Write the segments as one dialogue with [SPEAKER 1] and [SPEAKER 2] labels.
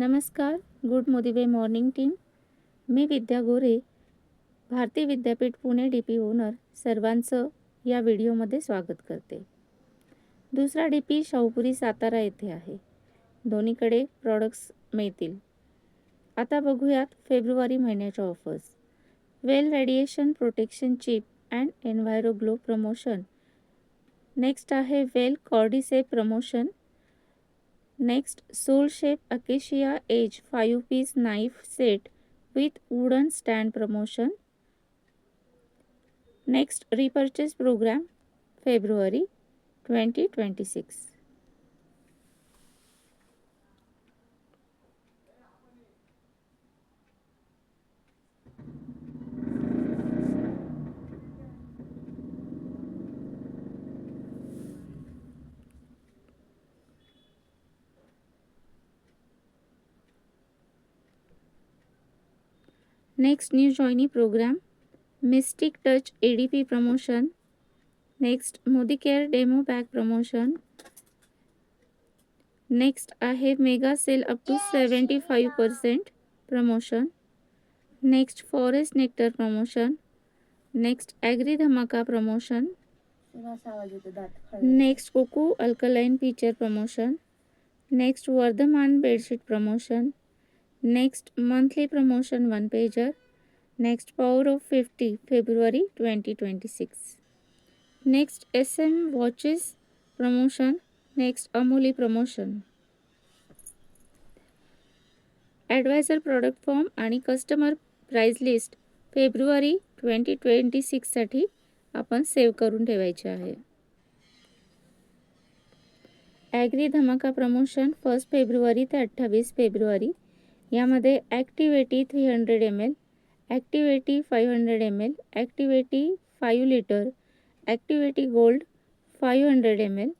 [SPEAKER 1] नमस्कार. गुड मोदिवे morning team. मी विद्या गोरे, भारतीय विद्यापीठ पुणे DP ओनर सर्वांचं या व्हिडिओमध्ये स्वागत करते. दुसरा DP शाहूपुरी सातारा येथे आहे. दोन्हीकडे प्रॉडक्ट्स मिळतील. आता बघूयात फेब्रुवारी महिन्याच्या offers. Well radiation protection chip and enviro glow promotion. Next आहे well cordycep promotion. Next sole shape acacia edge 5 piece knife set with wooden stand promotion. Next repurchase program February 2026. Next new joinee program Mystic Touch ADP promotion. Next Modicare demo bag promotion. Next आहे mega sale up to 75% promotion. Next Forest Nectar promotion. Next Agri धमाका promotion. Next Coco Alkaline Feature promotion. Next Vardhaman bedsheet promotion. Next monthly promotion 1 pager. Next Power of 50 February 2026. Next SM watches promotion. Next Amoli promotion. Advisor product form आणि customer price list February 2026 साठी आपण save करून ठेवायचे आहे. Agree धमाका promotion 1 February ते 28 February. यामध्ये activity 300 ml, activity 500 ml, activity 5 litre, activity gold 500 ml,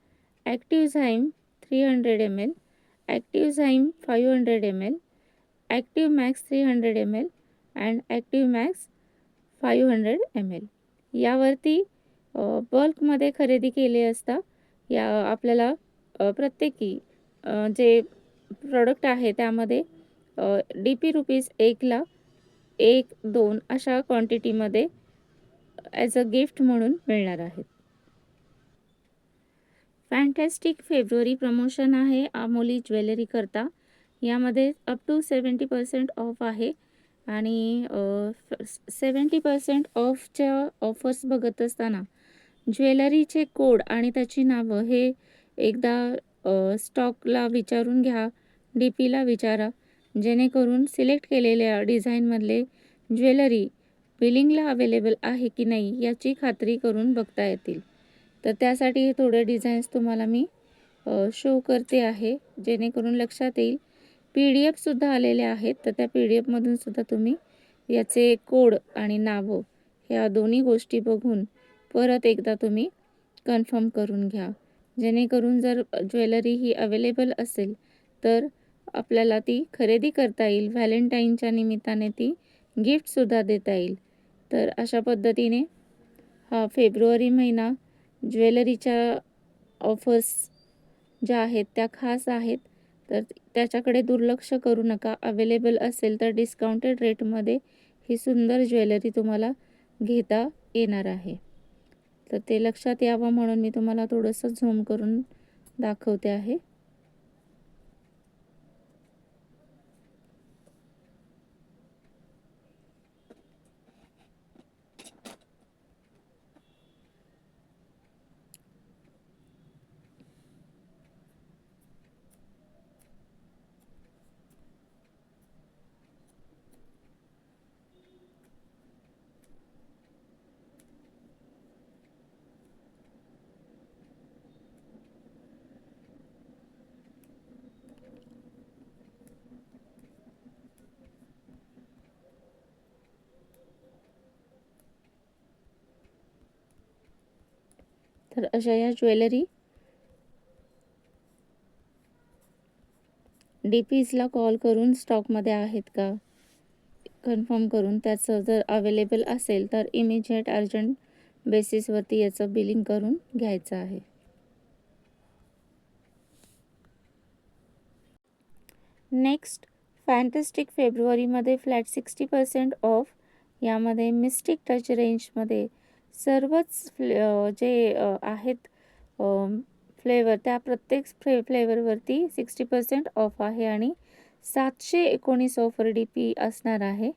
[SPEAKER 1] ॲक्टिव्हझाईम 300 ml, ॲक्टिव्हझाईम 500 ml, active max 300 ml and active max 500 ml. यावरती बल्कमध्ये खरेदी केले असता या आपल्याला प्रत्येकी जे प्रोडक्ट आहे त्यामध्ये DP रुपीज 1ला 1-2 अशा क्वांटिटीमध्ये ॲज अ गिफ्ट म्हणून मिळणार आहेत. फॅन्टॅस्टिक फेब्रुवारी प्रमोशन आहे अमोली ज्वेलरी करता. यामध्ये अप टू 70% ऑफ आहे आणि 70% ऑफच्या ऑफर्स बघत असताना ज्वेलरीचे कोड आणि त्याची नावं हे एकदा स्टॉकला विचारून घ्या, DPला विचारा, जेणेकरून सिलेक्ट केलेल्या डिझाईनमधले ज्वेलरी बिलिंगला अवेलेबल आहे की नाही याची खात्री करून बघता येतील. तर त्यासाठी हे थोडे डिझाईन्स तुम्हाला मी शो करते आहे, जेणेकरून लक्षात येईल. PDF सुद्धा आलेले आहेत, तर त्या PDF सुद्धा तुम्ही याचे कोड आणि नावं ह्या दोन्ही गोष्टी बघून परत एकदा तुम्ही कन्फर्म करून घ्या, जेणेकरून जर ज्वेलरी ही अवेलेबल असेल तर आपल्याला ती खरेदी करता येईल. व्हॅलेंटाईनच्या निमित्ताने ती गिफ्टसुद्धा देता येईल. तर अशा पद्धतीने हा फेब्रुवारी महिना ज्वेलरीच्या ऑफर्स ज्या आहेत त्या खास आहेत, तर त्याच्याकडे दुर्लक्ष करू नका. अवेलेबल असेल तर डिस्काउंटेड रेटमध्ये ही सुंदर ज्वेलरी तुम्हाला घेता येणार आहे. तर ते लक्षात यावं म्हणून मी तुम्हाला थोडंसं झूम करून दाखवते आहे. तर अशा या ज्वेलरी DPsला कॉल करून स्टॉकमध्ये आहेत का कन्फर्म करून, त्याचं जर अवेलेबल असेल तर इमिजिएट अर्जंट बेसिसवरती याचं बिलिंग करून घ्यायचं आहे. नेक्स्ट फॅन्टॅस्टिक फेब्रुवारीमध्ये फ्लॅट 60% ऑफ. यामध्ये मिस्टिक टच रेंजमध्ये सर्वच जे आहेत फ्लेवर, त्या प्रत्येक फ्लेवरवरती 60% ऑफ आहे आणि 719 ऑफर DP असणार आहे.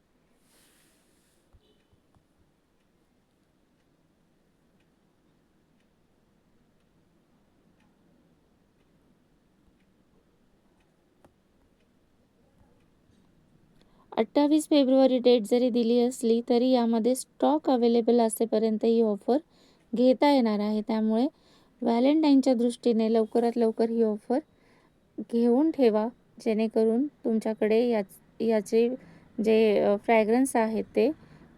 [SPEAKER 1] अठ्ठावीस फेब्रुवारी डेट जरी दिली असली तरी यामध्ये स्टॉक अवेलेबल असेपर्यंत ही ऑफर घेता येणार आहे. त्यामुळे व्हॅलेंटाईनच्या दृष्टीने लवकरात लवकर ही ऑफर घेऊन ठेवा, जेणेकरून तुमच्याकडे याचे जे फ्रॅग्रन्स आहेत ते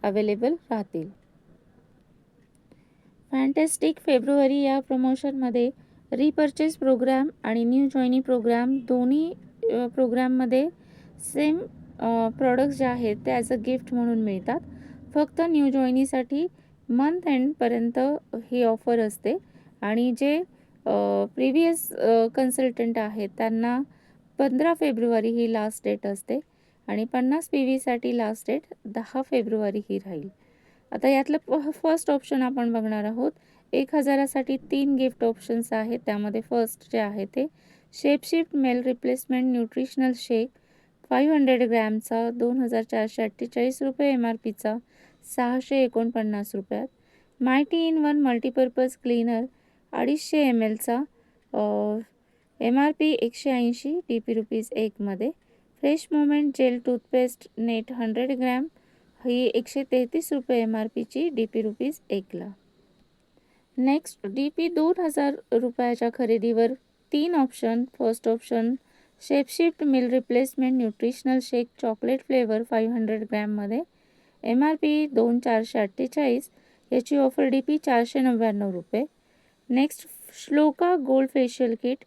[SPEAKER 1] अवेलेबल राहतील. फॅन्टॅस्टिक फेब्रुवारी या प्रमोशनमध्ये रिपर्चेस प्रोग्राम आणि न्यू जॉईनिंग प्रोग्राम दोन्ही प्रोग्राममध्ये सेम प्रॉडक्ट्स जे आहेत ते ॲज अ गिफ्ट म्हणून मिळतात. फक्त न्यू जॉईनिंगसाठी मंथ एंडपर्यंत ही ऑफर असते आणि जे प्रिव्हियस कन्सल्टंट आहेत त्यांना 15 फेब्रुवारी ही लास्ट डेट असते आणि 50 PVसाठी लास्ट डेट 10 फेब्रुवारी ही राहील. आता यातलं फर्स्ट ऑप्शन आपण बघणार आहोत. 1000साठी 3 गिफ्ट ऑप्शन्स आहेत. त्यामध्ये फर्स्ट जे आहे ते shapeshift meal replacement nutritional shake 500 ग्रॅमचा 2448 रुपये MRPचा 649 रुपयात. Mighty in one multipurpose cleaner 250 mlचा MRP 180, DP ₹1 मध्ये. Fresh moment gel toothpaste net 100 gram ही 133 रुपये MRPची, DP ₹1 ला. नेक्स्ट DP 2000 रुपयाच्या खरेदीवर 3 option. First option shapeshift meal replacement nutritional shake chocolate flavour 500 ग्रॅममध्ये MRP 2448, याची ऑफर DP 499 रुपये. Next Shloka gold facial kit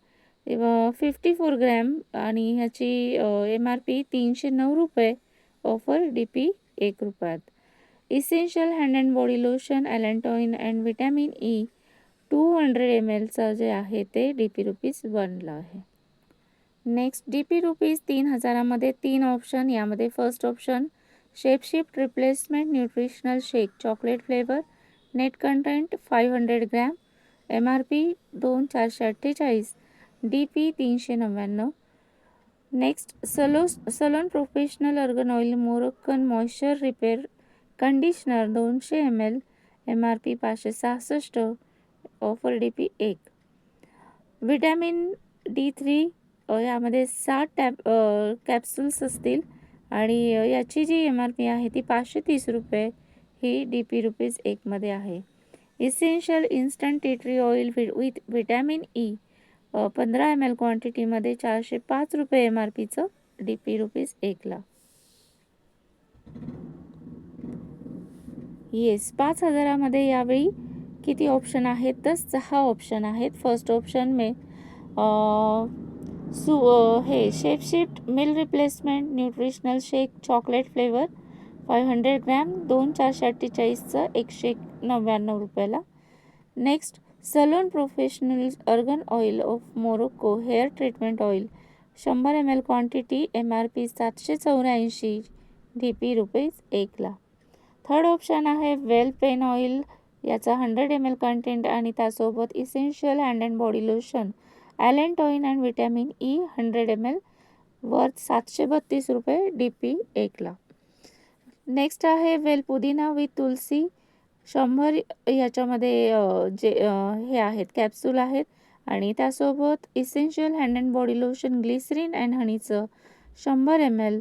[SPEAKER 1] 54 gram आणि ह्याची MRP 309 रुपये, ऑफर DP 1 रुपयात. Essential hand and body lotion allantoin and vitamin E 200 mlचं जे आहे ते DP ₹1 ला आहे. नेक्स्ट DP ₹3000मध्ये 3 ऑप्शन. यामध्ये first option shapeshift replacement nutritional shake chocolate flavour net content 500 gram MRP 2448, DP 399. Next salon professional argan oil Moroccan moisture repair conditioner 200 ml MRP 566, offer DP 1. Vitamin D3 यामध्ये 60 capsules असतील आणि याची जी MRP आहे ती 530 रुपये ही DP ₹1 मध्ये आहे. Essential instant tea tree oil with vitamin E 15 ml क्वांटिटीमध्ये 405 रुपये MRPचं, DP ₹1 ला. येस, 5000मध्ये यावेळी किती ऑप्शन आहेत तर 6 ऑप्शन आहेत. फर्स्ट ऑप्शन में हे शेपशिफ्ट meal replacement nutritional shake chocolate flavour 500 gram 2448चं 199 रुपयाला. Next salon professional argan oil of Morocco hair treatment oil 100 ml quantity MRP 784, DP ₹1 ला. थर्ड ऑप्शन आहे वेल पेन ऑइल, याचा 100 ml कंटेंट आणि त्यासोबत essential hand and body lotion allantoin and vitamin E 100 ml worth 732 रुपये, DP 1 ला. Next आहे वेल पुदिना with तुलसी 100, याच्यामध्ये जे हे आहेत कॅप्सूल आहेत आणि त्यासोबत essential hand and body lotion glycerine and हनीचं 100 ml,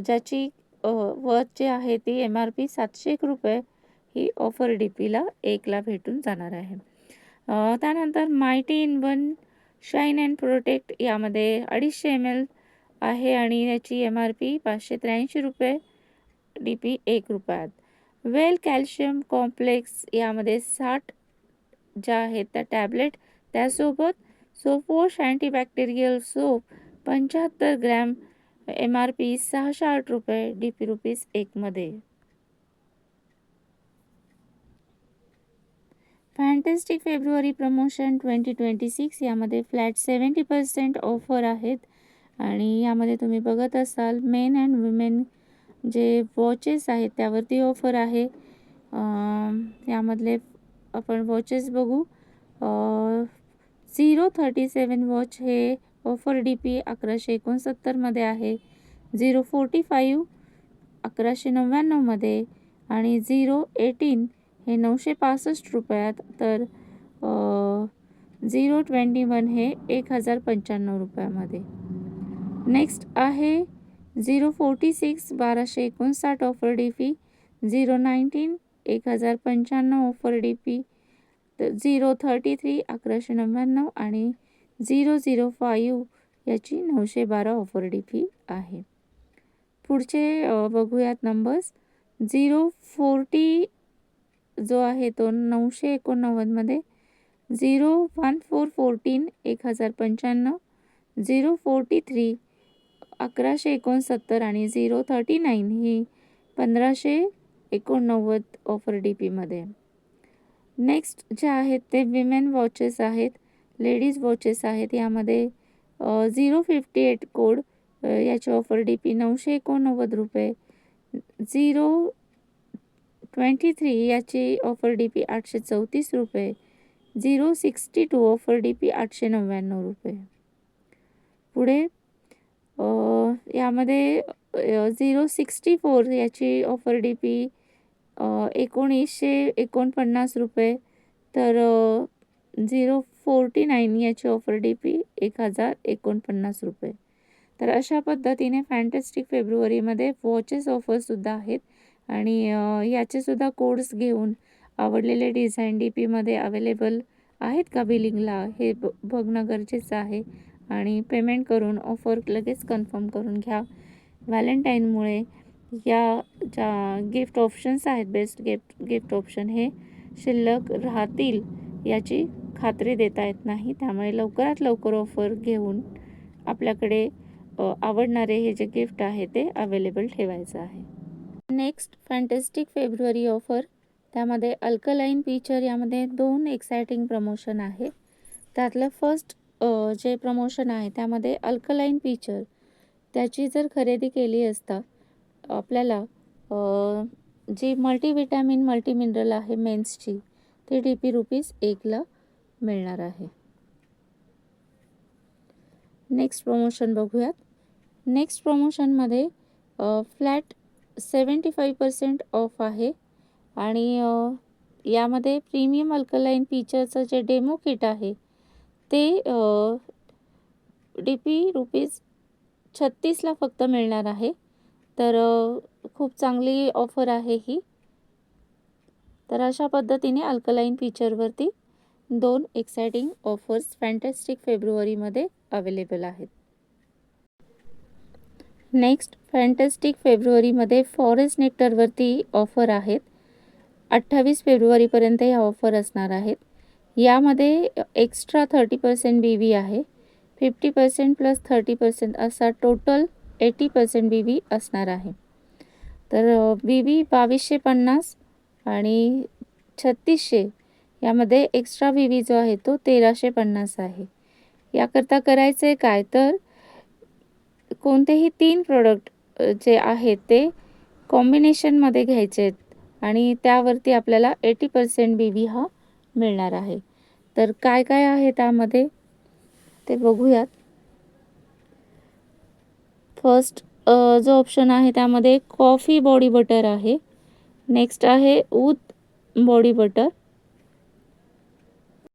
[SPEAKER 1] ज्याची वर्थ जे आहे ती MRP 701 रुपये, ही ऑफर DP ला 1 ला भेटून जाणार आहे. त्यानंतर mighty in one shine and protect यामध्ये 250 ml आहे आणि याची MRP 583 रुपये, DP 1 रुपयात. वेल कॅल्शियम कॉम्प्लेक्स यामध्ये 60 ज्या आहेत त्या टॅबलेट, त्यासोबत सोपवॉश अँटीबॅक्टेरियल सोप 75 ग्रॅम MRP 608 रुपये, DP ₹1 मध्ये. फॅन्टॅस्टिक फेब्रुवारी प्रमोशन 2026 यामध्ये फ्लॅट 70% ऑफर आहेत आणि यामध्ये तुम्ही बघत असाल मेन अँड वुमेन जे वॉचेस आहेत त्यावरती ऑफर आहे. यामधले आपण वॉचेस बघू. 037 वॉच हे ऑफर DP 1169 मध्ये आहे. 045 1199 मध्ये आणि 018 हे 965 रुपयात, तर 021 हे 1095 रुपयामध्ये. नेक्स्ट आहे 046 1259 ऑफर DP, 019 1095 ऑफर DP, 033 1199 आणि 005 याची 912 ऑफर DP आहे. पुढचे बघूयात नंबर्स. 040 जो आहे तो 989 मध्ये, 01414 1095, 043 1169 आणि 039 ही 1589 ऑफर DP मध्ये. नेक्स्ट जे आहेत ते विमेन वॉचेस आहेत, लेडीज वॉचेस आहेत. यामध्ये 058 कोड याची ऑफर DP 989 रुपये, 023 याची ऑफर DP 834 रुपये, 062 ऑफर DP 899 रुपये. पुढे यामध्ये 064 याची ऑफर DP 1949 रुपये, तर 049 याची ऑफर DP 1049 रुपये. तर अशा पद्धतीने फॅन्टॅस्टिक फेब्रुवारीमध्ये वॉचेस ऑफरसुद्धा आहेत आणि याचेसुद्धा कोड्स घेऊन आवडलेले डिझाईन DPमध्ये अवेलेबल आहेत का बिलिंगला हे बघणं गरजेचं आहे आणि पेमेंट करून ऑफर लगेच कन्फर्म करून घ्या. व्हॅलेंटाईनमुळे या ज्या गिफ्ट ऑप्शन्स आहेत, बेस्ट गिफ्ट ऑप्शन हे शिल्लक राहतील याची खात्री देता येत नाही. त्यामुळे लवकरात लवकर ऑफर घेऊन आपल्याकडे आवडणारे हे जे गिफ्ट आहे ते अवेलेबल ठेवायचं आहे. नेक्स्ट फॅन्टॅस्टिक फेब्रुवारी ऑफर, त्यामध्ये अल्कलाईन पिक्चर यामध्ये 2 एक्सायटिंग प्रमोशन आहे. त्यातलं फर्स्ट जे प्रमोशन आहे त्यामध्ये अल्कलाईन पिक्चर त्याची जर खरेदी केली असता आपल्याला जी मल्टीविटॅमिन मल्टीमिनरल आहे मेन्सची ते DP ₹1 मिळणार आहे. नेक्स्ट प्रमोशन बघूयात. नेक्स्ट प्रमोशनमध्ये फ्लॅट 75% ऑफ आहे आणि यामध्ये प्रीमियम अल्कलाईन पिक्चरचं जे डेमो किट आहे ते DP ₹36 फक्त मिळणार आहे. तर खूप चांगली ऑफर आहे ही. तर अशा पद्धतीने अल्कलाईन पिक्चरवरती 2 एक्सायटिंग ऑफर्स फॅन्टॅस्टिक फेब्रुवारीमध्ये अवेलेबल आहेत. नेक्स्ट फॅन्टॅस्टिक फेब्रुवारीमध्ये फॉरेस्ट नेक्टरवरती ऑफर आहेत. 28 फेब्रुवारीपर्यंत ह्या ऑफर असणार आहेत. यामध्ये एक्स्ट्रा 30% BV आहे. 50% प्लस 30% असा टोटल 80% BV असणार आहे. तर BV 2250 आणि 3600 यामध्ये एक्स्ट्रा BV जो आहे तो 1350 आहे. याकरता करायचे काय, तर कोणतेही 3 प्रोडक्ट जे आहेत ते कॉम्बिनेशनमध्ये घ्यायचे आहेत आणि त्यावरती आपल्याला 80% BV हा मिळणार आहे. तर काय काय आहे त्यामध्ये ते बघूयात. फर्स्ट जो ऑप्शन आहे त्यामध्ये कॉफी बॉडी बटर आहे. नेक्स्ट आहे ऊद बॉडी बटर.